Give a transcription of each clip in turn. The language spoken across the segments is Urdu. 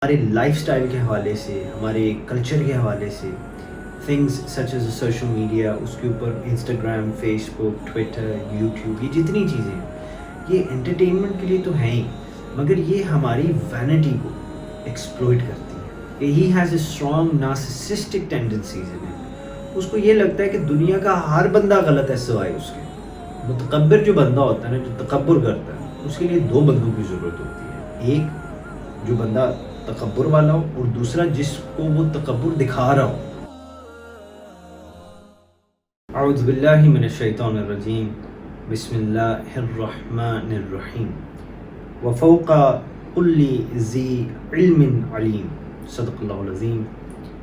ہمارے لائف سٹائل کے حوالے سے، ہمارے کلچر کے حوالے سے things such as social media, اس کے اوپر Instagram, Facebook, Twitter, YouTube, یہ جتنی چیزیں ہیں یہ انٹرٹینمنٹ کے لیے تو ہیں ہی، مگر یہ ہماری وینٹی کو ایکسپلوئٹ کرتی ہے. He has a strong narcissistic tendencies in it. اس کو یہ لگتا ہے کہ دنیا کا ہر بندہ غلط ہے سوائے اس کے. متکبر جو بندہ ہوتا ہے نا، جو تکبر کرتا ہے، اس کے لیے دو بندوں کی ضرورت ہوتی ہے. ایک جو بندہ تکبر والا ہو، اور دوسرا جس کو وہ تکبر دکھا رہا ہو. اعوذ باللہ من الشیطان الرجیم، بسم اللہ الرحمن الرحیم. وفوق کل ذی علم علیم، صدق اللہ العظیم.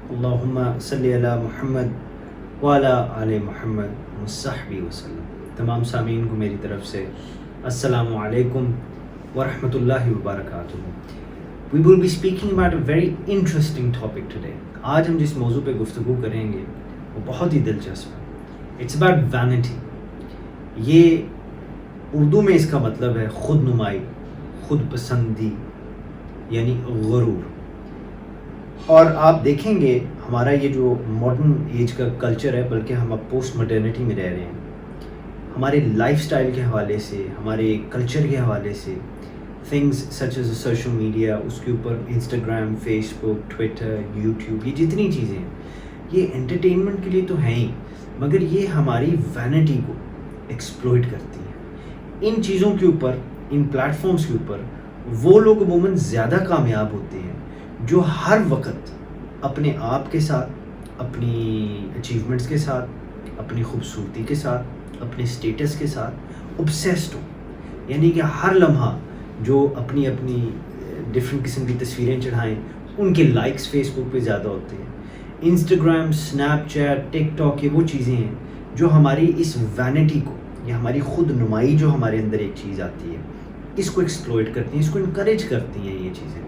اللہم صلی علی محمد وعلی آل محمد وصحبہ وسلم. تمام سامعین کو میری طرف سے السلام علیکم ورحمۃ اللہ وبرکاتہ. We will be speaking about a very interesting topic today. آج ہم جس موضوع پہ گفتگو کریں گے وہ بہت ہی دلچسپ ہے. It's about vanity. یہ اردو میں اس کا مطلب ہے خود نمائی، خود پسندی، یعنی غرور. اور آپ دیکھیں گے ہمارا یہ جو ماڈرن ایج کا کلچر ہے، بلکہ ہم اب پوسٹ ماڈرنٹی میں رہ رہے ہیں، ہمارے لائف سٹائل کے حوالے سے، ہمارے کلچر کے حوالے سے things such as social media, اس کے اوپر Instagram, Facebook, Twitter, YouTube, یہ جتنی چیزیں ہیں یہ انٹرٹینمنٹ کے لیے تو ہیں ہی، مگر یہ ہماری وینٹی کو ایکسپلوئٹ کرتی ہیں. ان چیزوں کے اوپر، ان پلیٹ فارمز کے اوپر وہ لوگ عموماً زیادہ کامیاب ہوتے ہیں جو ہر وقت اپنے آپ کے ساتھ، اپنی اچیومنٹس کے ساتھ، اپنی خوبصورتی کے ساتھ، اپنے اسٹیٹس کے ساتھ obsessed ہوں. یعنی کہ ہر لمحہ جو اپنی ڈفرینٹ قسم کی تصویریں چڑھائیں، ان کے لائکس فیس بک پہ زیادہ ہوتے ہیں. انسٹاگرام، اسنیپ چیٹ، ٹک ٹاک، یہ وہ چیزیں ہیں جو ہماری اس وینٹی کو، یا ہماری خود نمائی جو ہمارے اندر ایک چیز آتی ہے، اس کو ایکسپلوئٹ کرتی ہیں، اس کو انکریج کرتی ہیں یہ چیزیں.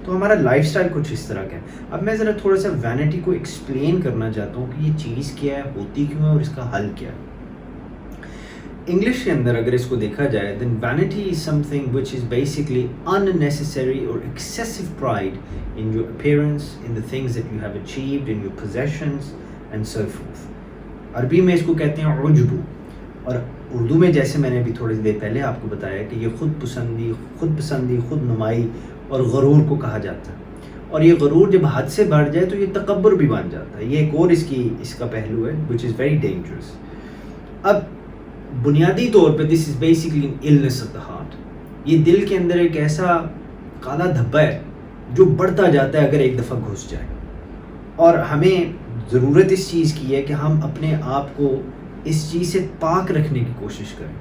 تو ہمارا لائف سٹائل کچھ اس طرح کا ہے. اب میں ذرا تھوڑا سا وینٹی کو ایکسپلین کرنا چاہتا ہوں کہ یہ چیز کیا ہے، ہوتی کیوں ہے، اور اس کا حل کیا ہے. انگلش کے اندر اگر اس کو دیکھا جائے then vanity is something which is basically unnecessary or excessive pride in your appearance, in the things that you have achieved, in your possessions and so forth. عربی میں اس کو کہتے ہیں عجب، اور اردو میں جیسے میں نے ابھی تھوڑی دیر پہلے آپ کو بتایا کہ یہ خود پسندی، خود نمائی اور غرور کو کہا جاتا ہے. اور یہ غرور جب حد سے بڑھ جائے تو یہ تکبر بھی بن جاتا ہے. یہ ایک اور اس کا پہلو ہے which is very dangerous. اب بنیادی طور پہ this is basically an illness of the heart. یہ دل کے اندر ایک ایسا کالا دھبا ہے جو بڑھتا جاتا ہے اگر ایک دفعہ گھس جائے. اور ہمیں ضرورت اس چیز کی ہے کہ ہم اپنے آپ کو اس چیز سے پاک رکھنے کی کوشش کریں.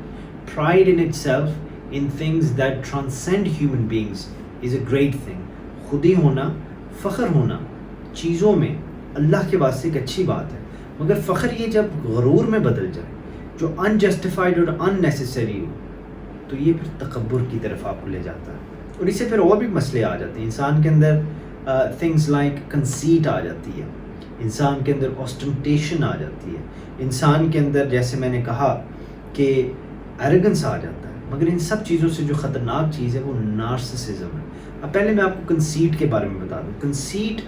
Pride in itself, in things that transcend human beings is a great thing. خودی ہونا، فخر ہونا چیزوں میں اللہ کے واسطے ایک اچھی بات ہے، مگر فخر یہ جب غرور میں بدل جائے، جو انجسٹیفائڈ اور اننیسیسری ہو، تو یہ پھر تکبر کی طرف آپ کو لے جاتا ہے. اور اس سے پھر اور بھی مسئلے آ جاتے ہیں. انسان کے اندر تھنگس لائک کنسیٹ آ جاتی ہے، انسان کے اندر آسٹنٹیشن آ جاتی ہے، انسان کے اندر جیسے میں نے کہا کہ ایروگنس آ جاتا ہے. مگر ان سب چیزوں سے جو خطرناک چیز ہے وہ نارسسزم ہے. اب پہلے میں آپ کو کنسیٹ کے بارے میں بتا دوں. کنسیٹ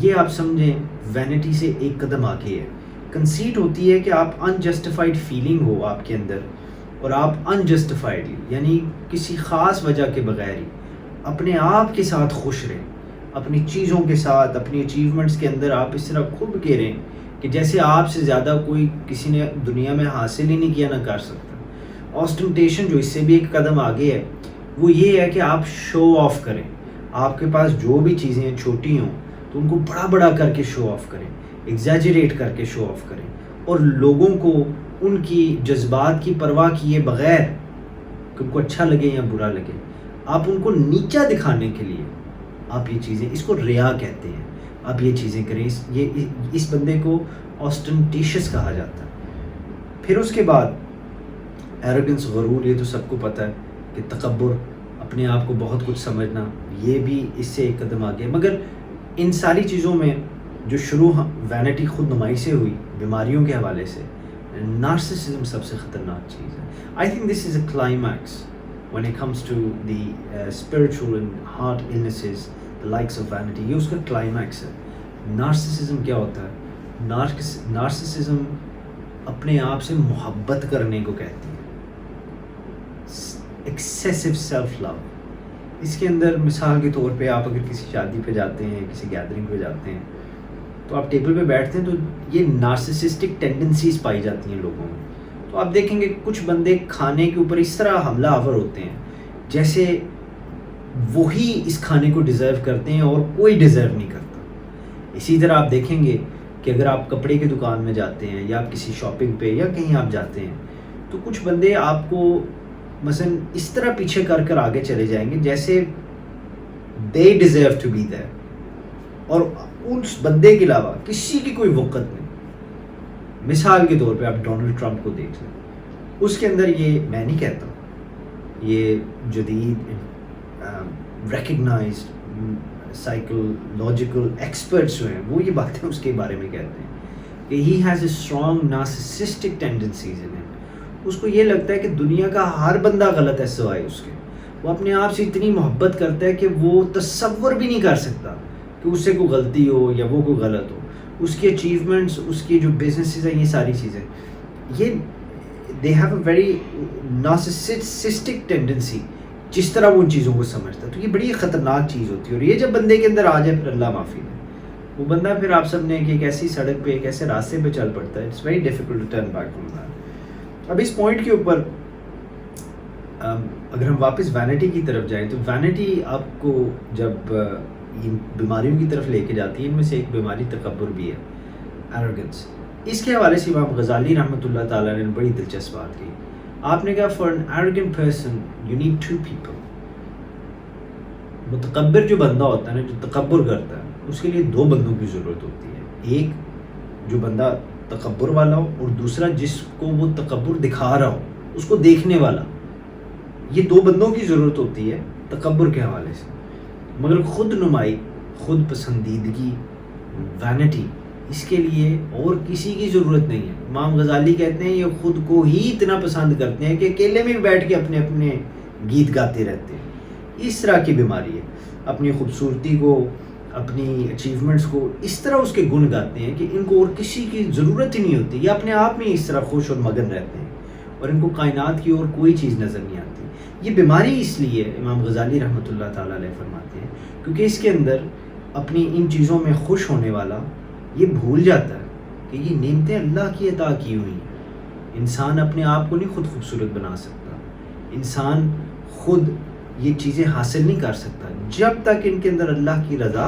یہ آپ سمجھیں وینٹی سے ایک قدم آگے ہے. کنسیٹ ہوتی ہے کہ آپ انجسٹیفائڈ فیلنگ ہو آپ کے اندر، اور آپ انجسٹیفائڈلی، یعنی کسی خاص وجہ کے بغیر ہی اپنے آپ کے ساتھ خوش رہیں، اپنی چیزوں کے ساتھ، اپنی اچیومنٹس کے اندر آپ اس طرح کھب کے رہیں کہ جیسے آپ سے زیادہ کوئی کسی نے دنیا میں حاصل ہی نہیں کیا، نہ کر سکتا. آسٹنٹیشن جو اس سے بھی ایک قدم آگے ہے، وہ یہ ہے کہ آپ شو آف کریں. آپ کے پاس جو بھی چیزیں چھوٹی ہوں تو ان کو بڑا بڑا کر کے شو آف کریں، ایگزیجریٹ کر کے شو آف کریں، اور لوگوں کو ان کی جذبات کی پرواہ کیے بغیر کہ ان کو اچھا لگے یا برا لگے، آپ ان کو نیچا دکھانے کے لیے آپ یہ چیزیں، اس کو ریا کہتے ہیں، آپ یہ چیزیں کریں. اس بندے کو آسٹنٹیشس کہا جاتا ہے. پھر اس کے بعد ایروگنس، غرور، یہ تو سب کو پتہ ہے کہ تکبر، اپنے آپ کو بہت کچھ سمجھنا، یہ بھی اس سے ایک قدم آگے. مگر ان ساری چیزوں میں جو شروع وینٹی، خود نمائی سے ہوئی، بیماریوں کے حوالے سے، نارسسزم سب سے خطرناک چیز ہے. I think this is a climax when it comes to the spiritual and heart illnesses the likes of vanity. یہ اس کا کلائمیکس ہے. نارسسزم کیا ہوتا ہے؟ نارسسزم اپنے آپ سے محبت کرنے کو کہتی ہے. Excessive self love. اس کے اندر مثال کے طور پہ آپ اگر کسی شادی پہ جاتے ہیں, کسی گیدرنگ پہ جاتے ہیں, تو آپ ٹیبل پہ بیٹھتے ہیں تو یہ نارسسسٹک ٹینڈنسیز پائی جاتی ہیں لوگوں میں. تو آپ دیکھیں گے کچھ بندے کھانے کے اوپر اس طرح حملہ آور ہوتے ہیں جیسے وہی اس کھانے کو ڈیزرو کرتے ہیں اور کوئی ڈیزرو نہیں کرتا. اسی طرح آپ دیکھیں گے کہ اگر آپ کپڑے کی دکان میں جاتے ہیں یا آپ کسی شاپنگ پہ یا کہیں آپ جاتے ہیں تو کچھ بندے آپ کو مثلا اس طرح پیچھے کر کر آگے چلے جائیں گے جیسے they deserve to be there, اور اس بندے کے علاوہ کسی کی کوئی وقت نہیں. مثال کے طور پہ آپ ڈونلڈ ٹرمپ کو دیکھ لیں. اس کے اندر یہ میں نہیں کہتا, یہ جدید ریکگنائزڈ سائیکولوجیکل ایکسپرٹس جو ہیں وہ یہ باتیں اس کے بارے میں کہتے ہیں کہ he has a strong narcissistic tendencies in ہم. اس کو یہ لگتا ہے کہ دنیا کا ہر بندہ غلط ہے سوائے اس کے. وہ اپنے آپ سے اتنی محبت کرتا ہے کہ وہ تصور بھی نہیں کر سکتا کہ اس سے کوئی غلطی ہو یا وہ کوئی غلط ہو. اس کی اچیومنٹس, اس کی جو بزنسز ہیں, یہ ساری چیزیں, یہ they have a very narcissistic tendency جس طرح وہ ان چیزوں کو سمجھتا ہے. تو یہ بڑی خطرناک چیز ہوتی ہے, اور یہ جب بندے کے اندر آ جائے پھر اللہ معافی دے, وہ بندہ پھر آپ سب نے کہ ایک ایسی سڑک پہ ایک ایسے راستے پہ چل پڑتا ہے. It's very difficult to turn back from that. اب اس پوائنٹ کے اوپر اگر ہم واپس وینٹی کی طرف جائیں تو وینٹی آپ کو جب ان بیماریوں کی طرف لے کے جاتی ہے, ان میں سے ایک بیماری تکبر بھی ہے, ایروگنس. اس کے حوالے سے امام غزالی رحمۃ اللہ تعالیٰ نے بڑی دلچسپ بات کی. آپ نے کہا for an arrogant person you need to people. متکبر جو بندہ ہوتا ہے نا, جو تکبر کرتا ہے, اس کے لیے دو بندوں کی ضرورت ہوتی ہے. ایک جو بندہ تکبر والا ہو, اور دوسرا جس کو وہ تکبر دکھا رہا ہو اس کو دیکھنے والا. یہ دو بندوں کی ضرورت ہوتی ہے تکبر کے حوالے سے. مگر خود نمائی, خود پسندیدگی, وینٹی, اس کے لیے اور کسی کی ضرورت نہیں ہے. امام غزالی کہتے ہیں یہ خود کو ہی اتنا پسند کرتے ہیں کہ اکیلے میں بیٹھ کے اپنے اپنے گیت گاتے رہتے ہیں. اس طرح کی بیماری ہے. اپنی خوبصورتی کو, اپنی اچیومنٹس کو اس طرح اس کے گن گاتے ہیں کہ ان کو اور کسی کی ضرورت ہی نہیں ہوتی. یہ اپنے آپ میں اس طرح خوش اور مگن رہتے ہیں اور ان کو کائنات کی اور کوئی چیز نظر نہیں آتی. یہ بیماری اس لیے امام غزالی رحمۃ اللہ تعالیٰ علیہ فرماتے ہیں کیونکہ اس کے اندر اپنی ان چیزوں میں خوش ہونے والا یہ بھول جاتا ہے کہ یہ نعمتیں اللہ کی عطا کی ہوئی ہیں. انسان اپنے آپ کو نہیں خود خوبصورت بنا سکتا. انسان خود یہ چیزیں حاصل نہیں کر سکتا جب تک ان کے اندر اللہ کی رضا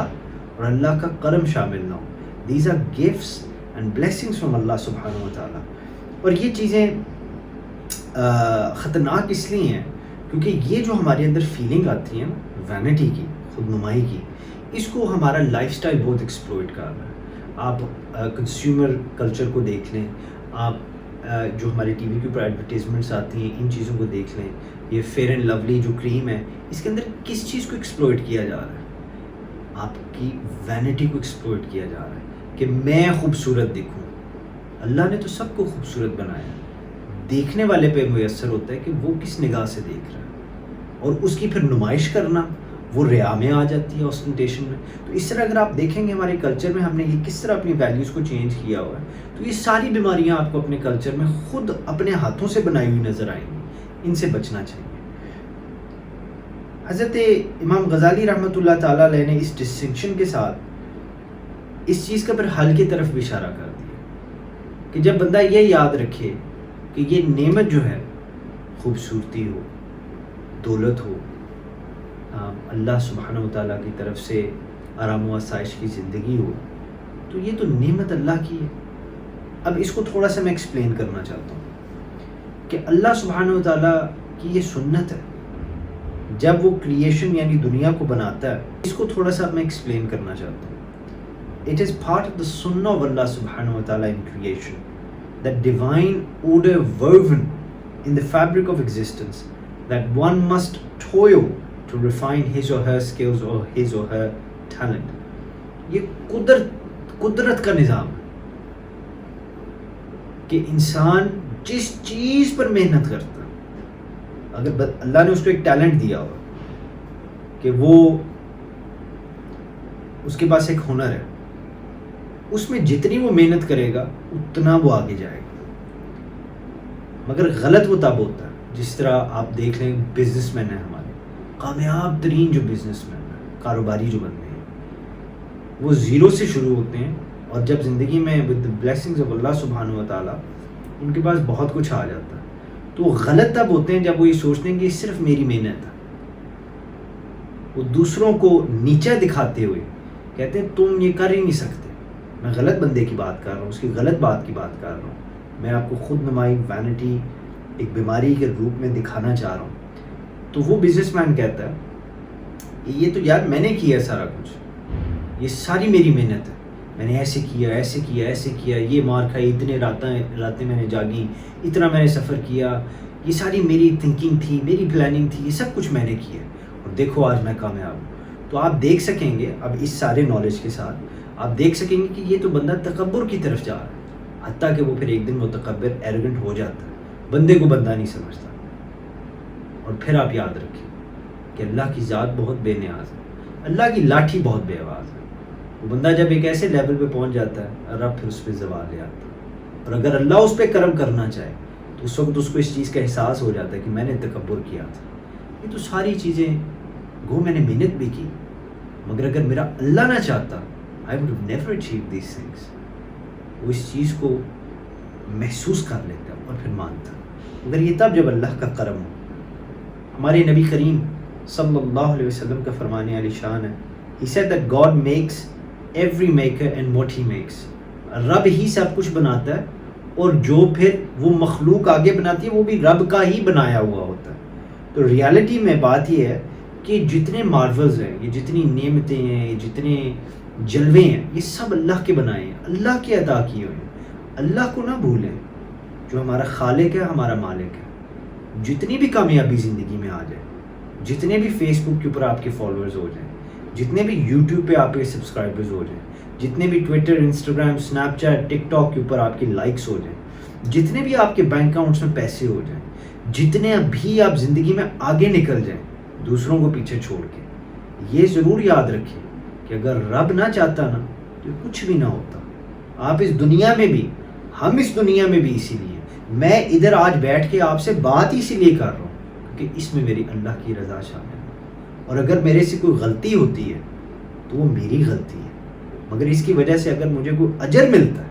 اور اللہ کا کرم شامل نہ ہو. These are gifts and blessings from Allah سبحانہ و تعالیٰ. اور یہ چیزیں خطرناک اس لیے ہیں کیونکہ یہ جو ہمارے اندر فیلنگ آتی ہے وینٹی کی, خود نمائی کی, اس کو ہمارا لائف سٹائل بہت ایکسپلوئٹ کر رہا ہے. آپ کنزیومر کلچر کو دیکھ لیں, آپ جو ہمارے ٹی وی کے اوپر ایڈورٹیزمنٹس آتی ہیں ان چیزوں کو دیکھ لیں. یہ فیئر اینڈ لولی جو کریم ہے, اس کے اندر کس چیز کو ایکسپلوئٹ کیا جا رہا ہے؟ آپ کی وینٹی کو ایکسپلوئٹ کیا جا رہا ہے کہ میں خوبصورت دکھوں. اللہ نے تو سب کو خوبصورت بنایا, دیکھنے والے پہ میسر ہوتا ہے کہ وہ کس نگاہ سے دیکھ رہا ہے, اور اس کی پھر نمائش کرنا وہ ریا میں آ جاتی ہے, آسٹنٹیشن میں. تو اس طرح اگر آپ دیکھیں گے ہمارے کلچر میں ہم نے یہ کس طرح اپنی ویلیوز کو چینج کیا ہوا ہے, تو یہ ساری بیماریاں آپ کو اپنے کلچر میں خود اپنے ہاتھوں سے بنائی ہوئی نظر آئیں گی. ان سے بچنا چاہیے. حضرت امام غزالی رحمۃ اللہ تعالیٰ علیہ نے اس ڈسٹنکشن کے ساتھ اس چیز کا پھر حل کی طرف بھی اشارہ کر دیا کہ جب بندہ یہ یاد رکھے کہ یہ نعمت جو ہے, خوبصورتی ہو, دولت ہو, اللہ سبحانہ و تعالیٰ کی طرف سے آرام و آسائش کی زندگی ہو, تو یہ تو نعمت اللہ کی ہے. اب اس کو تھوڑا سا میں ایکسپلین کرنا چاہتا ہوں کہ اللہ سبحانہ و تعالیٰ کی یہ سنت ہے جب وہ کریشن یعنی دنیا کو بناتا ہے. اس کو تھوڑا سا میں ایکسپلین کرنا چاہتا ہوں. It is part of the سنہ آف اللہ سبحانہ و تعالیٰ ان creation, that divine order woven in the fabric of existence that one must toil to refine his or her skills or his or her talent. یہ قدرت کا نظام ہے کہ انسان جس چیز پر محنت کرتا ہے, اگر اللہ نے اس کو ایک ٹیلنٹ دیا ہوا کہ وہ اس کے پاس ایک ہنر ہے، اس میں جتنی وہ محنت کرے گا اتنا وہ آگے جائے گا. مگر غلط وہ تب ہوتا ہے جس طرح آپ دیکھ لیں بزنس مین ہیں ہمارے، کامیاب ترین جو بزنس مین ہیں، کاروباری جو بندے ہیں، وہ زیرو سے شروع ہوتے ہیں، اور جب زندگی میں ود بلیسنگز آف اللہ سبحانہ و تعالیٰ ان کے پاس بہت کچھ آ جاتا ہے. تو وہ غلط تب ہوتے ہیں جب وہ یہ سوچتے ہیں کہ یہ صرف میری محنت ہے. وہ دوسروں کو نیچا دکھاتے ہوئے کہتے ہیں تم یہ کر ہی نہیں سکتے. میں غلط بندے کی بات کر رہا ہوں، اس کی غلط بات کی بات کر رہا ہوں. میں آپ کو خود نمائی وینٹی ایک بیماری کے روپ میں دکھانا چاہ رہا ہوں. تو وہ بزنس مین کہتا ہے یہ تو یار میں نے کیا ہے سارا کچھ، یہ ساری میری محنت ہے، میں نے ایسے کیا ایسے کیا ایسے کیا، یہ مار کھائی، اتنے راتیں میں نے جاگیں، اتنا میں نے سفر کیا، یہ ساری میری تھنکنگ تھی، میری پلاننگ تھی، یہ سب کچھ میں نے کیا اور دیکھو آج میں کامیاب ہوں. تو آپ دیکھ سکیں گے اب اس سارے نالج کے ساتھ آپ دیکھ سکیں گے کہ یہ تو بندہ تکبر کی طرف جا رہا ہے، حتیٰ کہ وہ پھر ایک دن متکبر ایروگنٹ ہو جاتا ہے، بندے کو بندہ نہیں سمجھتا. اور پھر آپ یاد رکھیں کہ اللہ کی ذات بہت بے نیاز ہے، اللہ کی لاٹھی بہت بے آواز ہے. وہ بندہ جب ایک ایسے لیول پہ پہنچ جاتا ہے رب پھر اس پہ زوال لے آتا ہے. اور اگر اللہ اس پہ کرم کرنا چاہے تو اس وقت اس کو اس چیز کا احساس ہو جاتا ہے کہ میں نے تکبر کیا تھا. یہ تو ساری چیزیں گو میں نے محنت بھی کی، مگر اگر میرا اللہ نہ چاہتا I would have never achieved these things. وہ اس چیز کو محسوس کر لیتا اور پھر مانتا. مگر یہ تب جب اللہ کا کرم ہو. ہمارے نبی کریم صلی اللہ علیہ وسلم کا فرمانے علی شان ہے. He said that God makes every maker and what he makes. رب ہی سب کچھ بناتا ہے اور جو پھر وہ مخلوق آگے بناتی ہے وہ بھی رب کا ہی بنایا ہوا ہوتا ہے. تو ریالٹی میں بات یہ ہے کہ جتنے مارولز ہیں، یہ جتنی نعمتیں ہیں، یہ جتنے جلوے ہیں، یہ سب اللہ کے بنائے ہیں، اللہ کے عطا کیے ہوئے ہیں. اللہ کو نہ بھولیں جو ہمارا خالق ہے، ہمارا مالک ہے. جتنی بھی کامیابی زندگی میں آ جائے، جتنے بھی فیس بک کے اوپر آپ کے فالوورز ہو جائیں، جتنے بھی یوٹیوب پہ آپ کے سبسکرائبرز ہو جائیں، جتنے بھی ٹویٹر، انسٹاگرام، اسنیپ چیٹ، ٹک ٹاک کے اوپر آپ کی لائکس ہو جائیں، جتنے بھی آپ کے بینک اکاؤنٹس میں پیسے ہو جائیں، جتنے بھی آپ زندگی میں آگے نکل جائیں دوسروں کو پیچھے چھوڑ کے، یہ ضرور یاد رکھیں کہ اگر رب نہ چاہتا نا تو کچھ بھی نہ ہوتا. آپ اس دنیا میں بھی، ہم اس دنیا میں بھی اسی لیے، میں ادھر آج بیٹھ کے آپ سے بات اسی لیے کر رہا ہوں کیونکہ اس میں میری اللہ کی رضا شامل ہے. اور اگر میرے سے کوئی غلطی ہوتی ہے تو وہ میری غلطی ہے، مگر اس کی وجہ سے اگر مجھے کوئی اجر ملتا ہے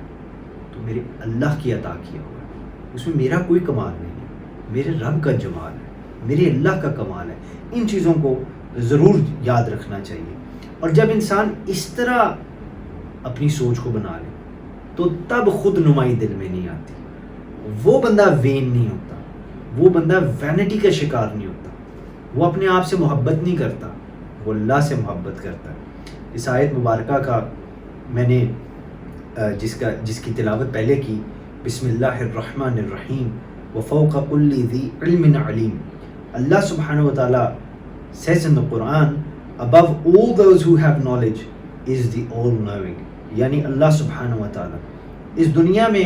تو میرے اللہ کی عطا کیا ہوا ہے، اس میں میرا کوئی کمال نہیں ہے، میرے رب کا جمال ہے، میرے اللہ کا کمال ہے. ان چیزوں کو ضرور یاد رکھنا چاہیے. اور جب انسان اس طرح اپنی سوچ کو بنا لے تو تب خود نمائی دل میں نہیں آتی. وہ بندہ وین نہیں ہوتا، وہ بندہ وینٹی کا شکار نہیں ہوتا، وہ اپنے آپ سے محبت نہیں کرتا، وہ اللہ سے محبت کرتا ہے. اس آیت مبارکہ کا میں نے جس کی تلاوت پہلے کی، بسم اللہ الرحمن الرحیم وفوق کل ذی علم علیم. Allah subhanahu wa ta'ala says in the Quran, above all those who have knowledge is the all-knowing. یعنی اللہ سبحانہ و تعالیٰ اس دنیا میں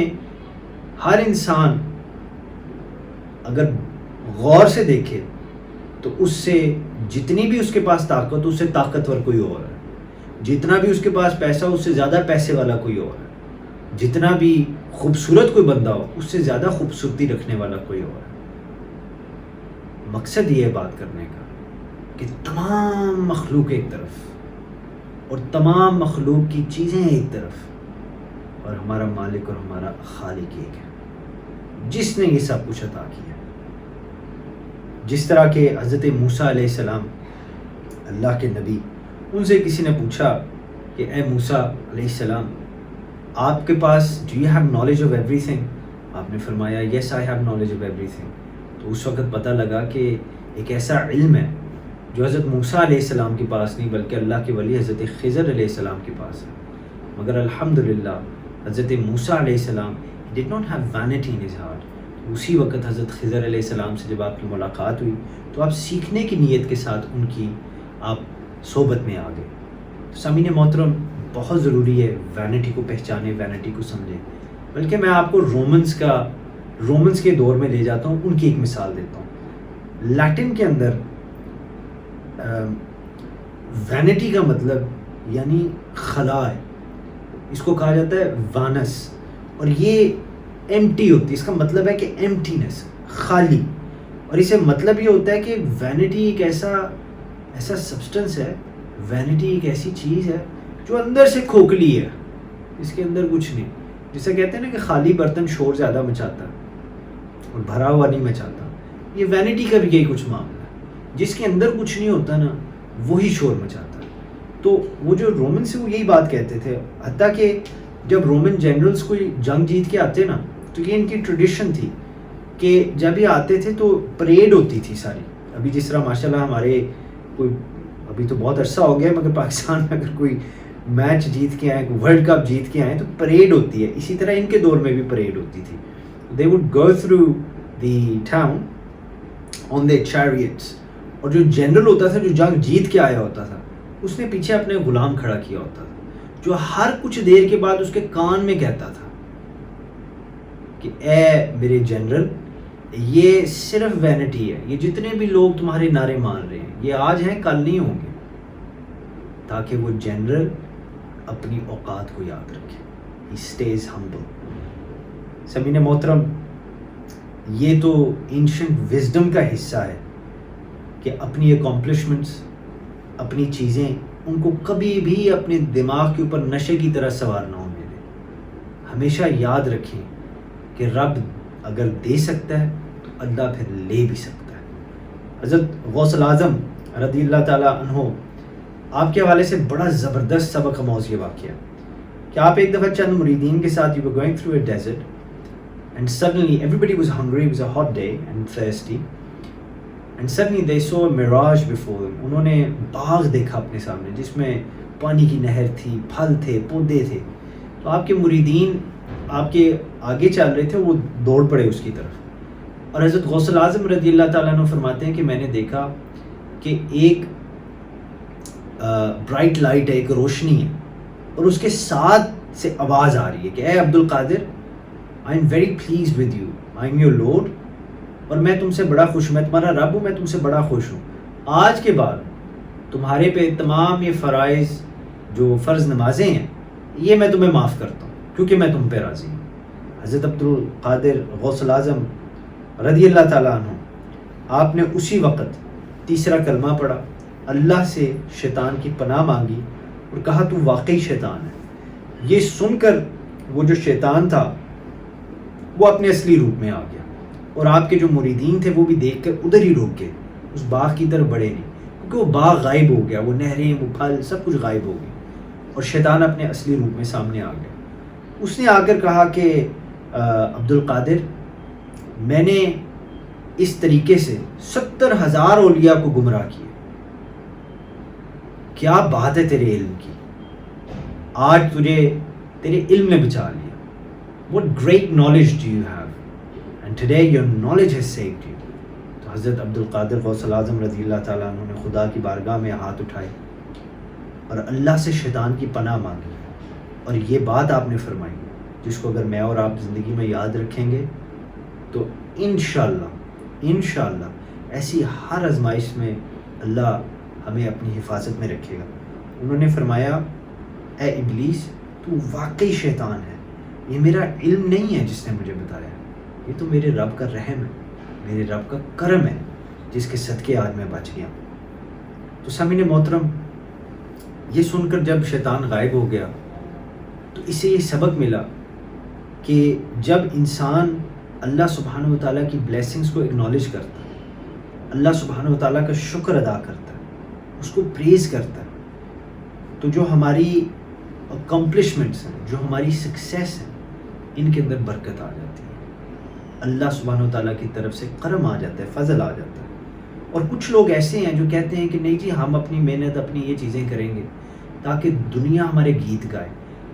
ہر انسان اگر غور سے دیکھے تو اس سے جتنی بھی اس کے پاس طاقت، اس سے طاقتور کوئی اور ہے. جتنا بھی اس کے پاس پیسہ، اس سے زیادہ پیسے والا کوئی اور ہے. جتنا بھی خوبصورت کوئی بندہ ہو، اس سے زیادہ خوبصورتی رکھنے والا کوئی اور ہے. مقصد یہ ہے بات کرنے کا کہ تمام مخلوق ایک طرف اور تمام مخلوق کی چیزیں ایک طرف، اور ہمارا مالک اور ہمارا خالق ایک ہے جس نے یہ سب کچھ عطا کیا. جس طرح کہ حضرت موسیٰ علیہ السلام اللہ کے نبی، ان سے کسی نے پوچھا کہ اے موسیٰ علیہ السلام، آپ کے پاس do you have knowledge of everything? آپ نے فرمایا yes I have knowledge of everything. تو اس وقت پتہ لگا کہ ایک ایسا علم ہے جو حضرت موسیٰ علیہ السلام کے پاس نہیں بلکہ اللہ کے ولی حضرت خضر علیہ السلام کے پاس ہے. مگر الحمدللہ حضرت موسیٰ علیہ السلام did not have vanity in his heart. اسی وقت حضرت خضر علیہ السلام سے جب آپ کی ملاقات ہوئی تو آپ سیکھنے کی نیت کے ساتھ ان کی آپ صحبت میں آ گئے. سامعین محترم، بہت ضروری ہے وینٹی کو پہچانے، وینٹی کو سمجھیں. بلکہ میں آپ کو رومنس کے دور میں لے جاتا ہوں، ان کی ایک مثال دیتا ہوں. لیٹن کے اندر وینٹی کا مطلب یعنی خلا ہے، اس کو کہا جاتا ہے وانس، اور یہ ایمٹی ہوتی ہے، اس کا مطلب ہے کہ ایمٹینس، خالی. اور اسے مطلب یہ ہوتا ہے کہ وینٹی ایک ایسا سبسٹنس ہے، وینٹی ایک ایسی چیز ہے جو اندر سے کھوکھلی ہے، اس کے اندر کچھ نہیں. جسے کہتے ہیں نا کہ خالی برتن شور زیادہ مچاتا ہے اور بھرا ہوا نہیں مچاتا، یہ وینٹی کا بھی یہی کچھ معاملہ ہے. جس کے اندر کچھ نہیں ہوتا نا وہی شور مچاتا ہے. تو وہ جو رومن سے وہ یہی بات کہتے تھے، حتیٰ کہ جب رومن جنرلز کوئی جنگ جیت کے آتے نا تو یہ ان کی ٹریڈیشن تھی کہ جب یہ آتے تھے تو پریڈ ہوتی تھی ساری. ابھی جس طرح ماشاء اللہ ہمارے کوئی، ابھی تو بہت عرصہ ہو گیا مگر پاکستان میں اگر کوئی میچ جیت کے آئے، کوئی ورلڈ کپ جیت کے آئے تو پریڈ ہوتی ہے. اسی طرح ان کے دور میں بھی پریڈ ہوتی تھی. They would go through the town on their chariots, اور جو جنرل ہوتا تھا جو جنگ جیت کے آیا ہوتا تھا اس نے پیچھے اپنے غلام کھڑا کیا ہوتا تھا جو ہر کچھ دیر کے بعد اس کے کان میں کہتا تھا کہ اے میرے جنرل، یہ صرف وینٹی ہے، یہ جتنے بھی لوگ تمہارے نعرے مان رہے ہیں یہ آج ہیں کل نہیں ہوں گے، تاکہ وہ جنرل اپنی اوقات کو یاد رکھے. He stays humble. سمعین محترم، یہ تو اینشنٹ وزڈم کا حصہ ہے کہ اپنی اکمپلشمنٹس، اپنی چیزیں، ان کو کبھی بھی اپنے دماغ کے اوپر نشے کی طرح سوار نہ ہونے دیں. ہمیشہ یاد رکھیں کہ رب اگر دے سکتا ہے تو اللہ پھر لے بھی سکتا ہے. حضرت غوث الاعظم رضی اللہ تعالیٰ عنہ، آپ کے حوالے سے بڑا زبردست سبق آموز یہ واقعہ کہ آپ ایک دفعہ چند مریدین کے ساتھ you were going through a desert and suddenly everybody was hungry, it was a hot day and thirsty and suddenly they saw a mirage before them. انہوں نے باغ دیکھا اپنے سامنے جس میں پانی کی نہر تھی، پھل تھے، پودے تھے. تو آپ کے مریدین آپ کے آگے چل رہے تھے، وہ دوڑ پڑے اس کی طرف. اور حضرت غوث الاعظم رضی اللہ تعالیٰ عنہ فرماتے ہیں کہ میں نے دیکھا کہ ایک برائٹ لائٹ ہے، ایک روشنی ہے، اور اس کے ساتھ سے آواز آ رہی ہے کہ اے Abdul Qadir, I am very pleased with you, I am your lord, اور میں تم سے بڑا خوش ہوں، میں تمہارا رب ہوں، میں تم سے بڑا خوش ہوں. آج کے بعد تمہارے پہ تمام یہ فرائض جو فرض نمازیں ہیں یہ میں تمہیں معاف کرتا ہوں کیونکہ میں تم پہ راضی ہوں. حضرت عبد القادر غوث الاعظم رضی اللہ تعالیٰ عنہ، آپ نے اسی وقت تیسرا کلمہ پڑھا، اللہ سے شیطان کی پناہ مانگی اور کہا تو واقعی شیطان ہے. یہ سن کر وہ جو شیطان تھا وہ اپنے اصلی روپ میں آ گیا، اور آپ کے جو مریدین تھے وہ بھی دیکھ کر ادھر ہی رک گئے، اس باغ کی طرف بڑھے نہیں، کیونکہ وہ باغ غائب ہو گیا، وہ نہریں، وہ پھل، سب کچھ غائب ہو گئی اور شیطان اپنے اصلی روپ میں سامنے آ گیا. اس نے آ کر کہا کہ عبد القادر، میں نے اس طریقے سے 70,000 اولیاء کو گمراہ کیا، کیا بات ہے تیرے علم کی، آج تجھے تیرے علم نے بچا لیا. What great knowledge do you have and today your knowledge has saved you. تو حضرت عبد القادر غوث الاعظم رضی اللہ تعالیٰ عنہ نے خدا کی بارگاہ میں ہاتھ اٹھائے اور اللہ سے شیطان کی پناہ مانگی، اور یہ بات آپ نے فرمائی جس کو اگر میں اور آپ زندگی میں یاد رکھیں گے تو انشاءاللہ ایسی ہر آزمائش میں اللہ ہمیں اپنی حفاظت میں رکھے گا. انہوں نے فرمایا اے ابلیس، تو واقعی شیطان ہے، یہ میرا علم نہیں ہے جس نے مجھے بتایا، یہ تو میرے رب کا رحم ہے، میرے رب کا کرم ہے جس کے صدقے آج میں بچ گیا. تو سامعین محترم، یہ سن کر جب شیطان غائب ہو گیا تو اسے یہ سبق ملا کہ جب انسان اللہ سبحانہ و تعالیٰ کی بلیسنگز کو اگنالج کرتا ہے، اللہ سبحانہ و تعالیٰ کا شکر ادا کرتا ہے، اس کو پریز کرتا ہے، تو جو ہماری اکمپلشمنٹس ہیں، جو ہماری سکسیس ہیں، ان کے اندر برکت آ جاتی ہے، اللہ سبحانہ و تعالیٰ کی طرف سے کرم آ جاتا ہے، فضل آ جاتا ہے. اور کچھ لوگ ایسے ہیں جو کہتے ہیں کہ نہیں جی ہم اپنی محنت، اپنی یہ چیزیں کریں گے تاکہ دنیا ہمارے گیت گائے،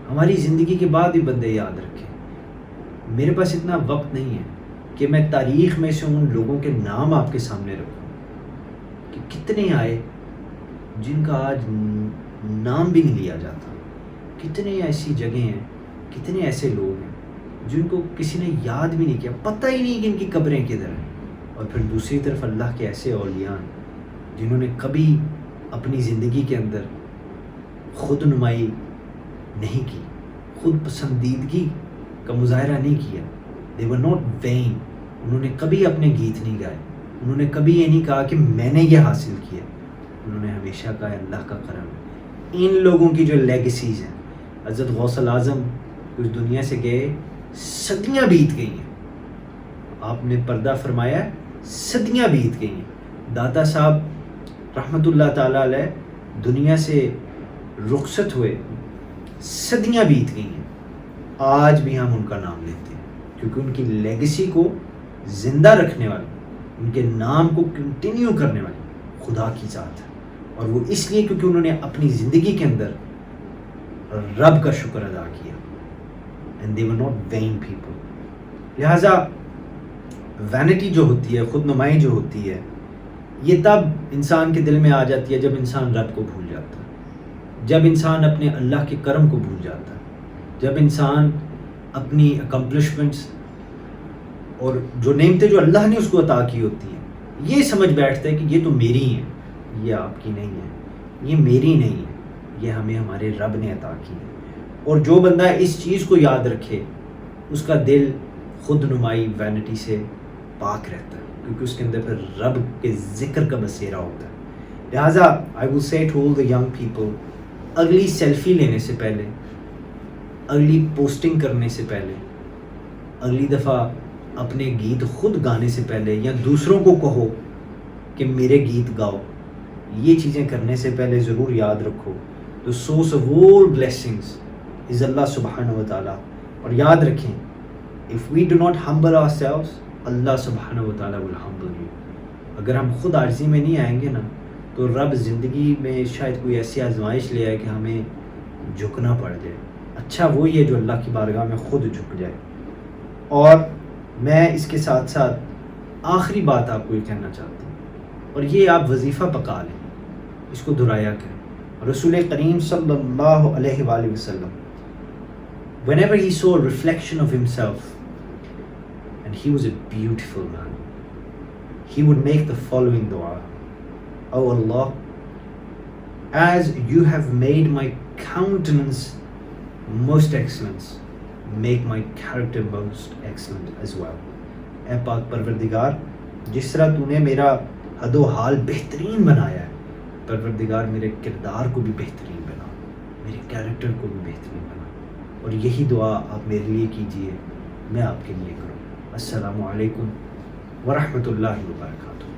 ہماری زندگی کے بعد بھی بندے یاد رکھیں. میرے پاس اتنا وقت نہیں ہے کہ میں تاریخ میں سے ان لوگوں کے نام آپ کے سامنے رکھوں کہ کتنے آئے جن کا آج نام بھی نہیں لیا جاتا، کتنے ایسی جگہیں ہیں، کتنے ایسے لوگ ہیں جن کو کسی نے یاد بھی نہیں کیا، پتہ ہی نہیں کہ ان کی قبریں کدھر ہیں. اور پھر دوسری طرف اللہ کے ایسے اولیاء ہیں جنہوں نے کبھی اپنی زندگی کے اندر خود نمائی نہیں کی، خود پسندیدگی کا مظاہرہ نہیں کیا. They were not vain. انہوں نے کبھی اپنے گیت نہیں گائے، انہوں نے کبھی یہ نہیں کہا کہ میں نے یہ حاصل کیا. انہوں نے ہمیشہ کہا اللہ کا کرم ہے. ان لوگوں کی جو لیگسیز ہیں، حضرت غوث الاعظم اس دنیا سے گئے، صدیاں بیت گئی ہیں، آپ نے پردہ فرمایا صدیاں بیت گئی ہیں. داتا صاحب رحمۃ اللہ تعالیٰ علیہ دنیا سے رخصت ہوئے، صدیاں بیت گئی ہیں، آج بھی ہم ان کا نام لیتے ہیں کیونکہ ان کی لیگسی کو زندہ رکھنے والی، ان کے نام کو کنٹینیو کرنے والی خدا کی ذات ہے. اور وہ اس لیے کیونکہ انہوں نے اپنی زندگی کے اندر رب کا شکر ادا کیا. And they were not vain people. لہٰذا وینٹی جو ہوتی ہے، خود نمائی جو ہوتی ہے، یہ تب انسان کے دل میں آ جاتی ہے جب انسان رب کو بھول جاتا ہے، جب انسان اپنے اللہ کے کرم کو بھول جاتا ہے، جب انسان اپنی اکمپلشمنٹس اور جو نعمتیں جو اللہ نے اس کو عطا کی ہوتی ہیں یہ سمجھ بیٹھتا ہے کہ یہ تو میری ہیں، یہ آپ کی نہیں ہے، یہ میری نہیں ہے، یہ ہمیں ہمارے رب نے عطا کی ہے. اور جو بندہ اس چیز کو یاد رکھے اس کا دل خود نمائی وینٹی سے پاک رہتا ہے کیونکہ اس کے اندر پھر رب کے ذکر کا بسیرا ہوتا ہے. لہٰذا I will say to all the young people، اگلی سیلفی لینے سے پہلے، اگلی پوسٹنگ کرنے سے پہلے، اگلی دفعہ اپنے گیت خود گانے سے پہلے یا دوسروں کو کہو کہ میرے گیت گاؤ، یہ چیزیں کرنے سے پہلے ضرور یاد رکھو the source of all blessings is اللہ سبحانہ و تعالیٰ. اور یاد رکھیں if we do not humble ourselves اللہ سبحانہ و تعالیٰ will humble you. اگر ہم خود عاجزی میں نہیں آئیں گے نا تو رب زندگی میں شاید کوئی ایسی آزمائش لے آئے کہ ہمیں جھکنا پڑ جائے. اچھا وہی ہے جو اللہ کی بارگاہ میں خود جھک جائے. اور میں اس کے ساتھ ساتھ آخری بات آپ کو یہ کہنا چاہتا ہوں، اور یہ آپ وظیفہ پکا لیں، اس کو دہرایا کریں. رسول کریم صلی اللہ علیہ وآلہ وسلم whenever he saw a reflection of himself and he was a beautiful man, he would make the following dua: Oh Allah, as you have made my countenance most excellent, make my character most excellent as well. اے پاک پروردگار، جس طرح تو نے میرا حد و حال بہترین بنایا ہے، پروردگار میرے کردار کو بھی بہترین بنا، میرے کیریکٹر کو بھی بہترین بنا. اور یہی دعا آپ میرے لیے کیجئے، میں آپ کے لیے کروں. السلام علیکم ورحمۃ اللہ وبرکاتہ.